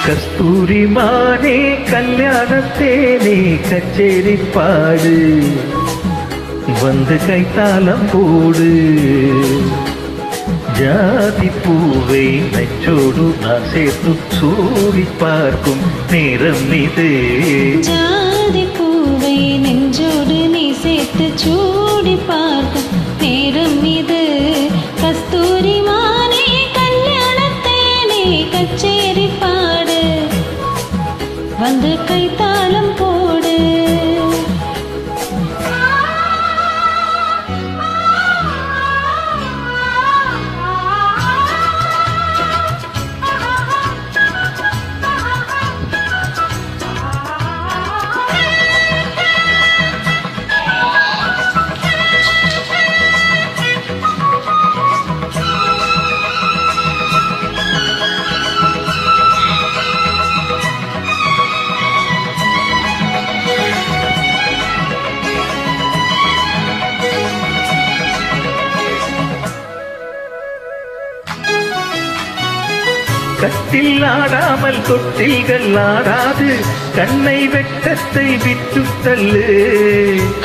கஸ்தூரி மானே கல்யாணத்தேனே கச்சேரி பாடு வந்து கைத்தாளம் போடு ஜாதி பூவை நச்சோடு நான் சேர்த்து சூடி பார்க்கும் நேரம் இது ஜாதி பூவை நெஞ்சோடு நீ சேர்த்து சூடி பார்க்கும் நேரம் இது கஸ்தூரி மானே கல்யாணத்தேனே கச்சேரி பாடு வந்து கைத்தாளம் போடு கட்டில் ஆடாமல் தொட்டில்கள் ஆடாது கண்ணை வெட்கத்தை விட்டு தள்ளு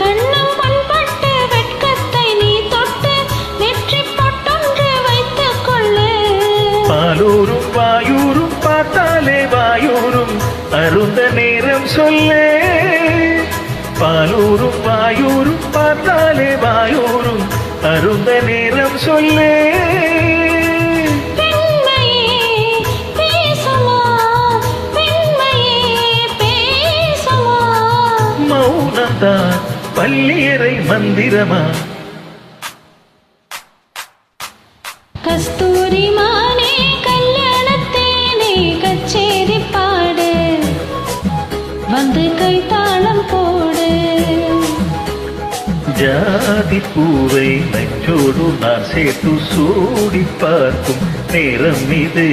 கண்ணம் பண்பட்ட வெட்கத்தை நீ தொட்டு நெற்றி பொட்டொன்று வைத்துக் கொள்ளு பாலூரும் வாயூரும் பார்த்தாலே வாயூரும் அருந்த நேரம் சொல்லே பாலூரும் வாயூரும் பார்த்தாலே வாயூரும் அருந்த நேரம் சொல்லே மௌனம்தான் பள்ளியறை மந்திரமா கஸ்தூரி மானே கல்யாணத்தேனே கச்சேரி பாடு வந்து கைத்தாளம் போடு ஜாதி பூவை நச்சோடு நான் சேர்த்து சூடி பார்க்கும் நேரம் இது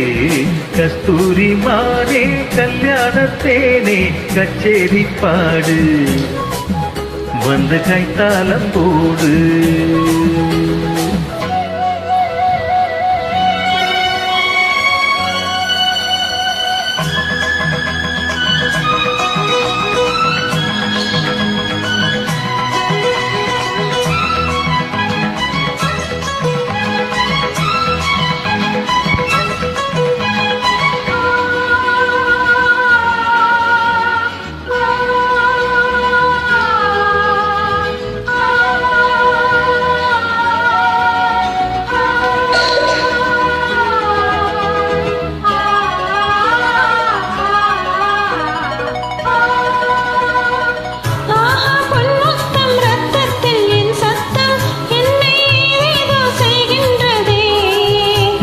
கஸ்தூரி மானே கல்யாணத்தேனே கச்சேரி பாடு வந்து கைத்தாளம் போடு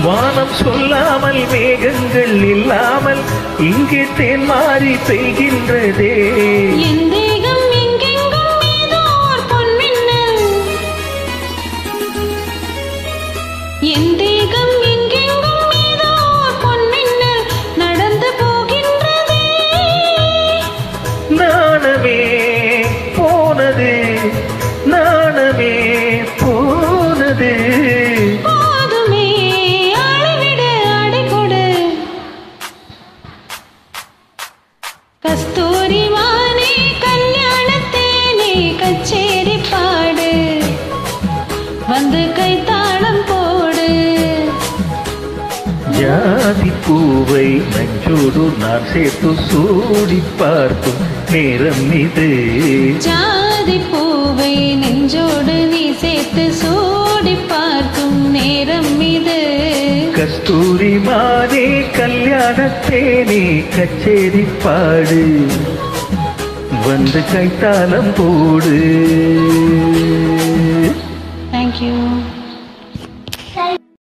வானம் சொல்லாமல் மேகங்கள் இல்லாமல் இங்கே தேன் மாறி பெய்கின்றதே என் தேகம் எங்கெங்கும் ஏதோ ஒரு பொன்மின்னல் என் தேகம் எங்கெங்கும் ஏதோ ஒரு பொன்மின்னல் நடந்து போகின்றதே நாணமே போனது நாணமே போனது கஸ்தூரி மானே கல்யாணத்தேனே கச்சேரி பாடு வந்து கைத்தாளம் போடு ஜாதி பூவை நஞ்சோடு நான் சேர்த்து சூடி பார்க்கும் நேரம் இது ஜாதி பூவை நெஞ்சோடு நீ சேர்த்து சூடி பார்க்கும் நேரம் இது கஸ்தூரி மானே கல்யாணத்தேனே கச்சேரி பாடு வந்து கைத்தாளம் போடு. Thank you.